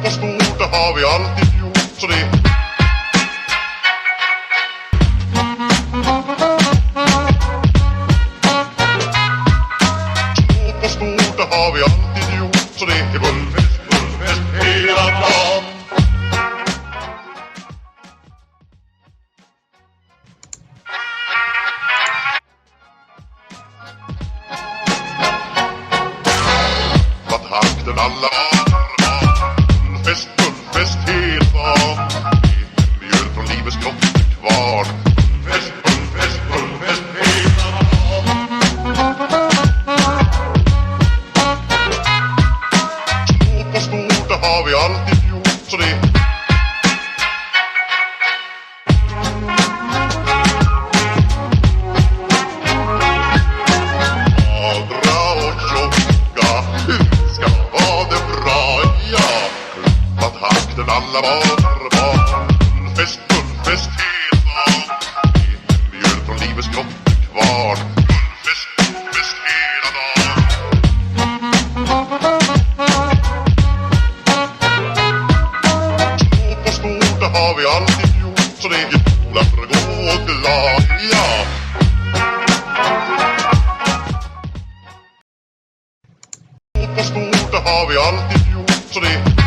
och stort, det har vi alltid gjort, så det. Stort och stort, det har vi alltid gjort, så det är bullfest, bullfest hela dagen. Takten alla bullfest, bullfest hela dagen. Mjöl från livets grottekvarn. Bullfest, bullfest, bullfest hela dagen. Stort och stort, det har vi alltid gjort, så det. Magra och tjocka, ska vara det bra, ja. Klumpa takten alla var. Bullfest, bullfest hela dagen. Mjöl från livets grottekvarn. Bullfest, bullfest hela dagen. Stort och stort, det har vi alltid gjort, så det är goda för att gå glad, ja. Stort och stort, det har vi alltid gjort, så det.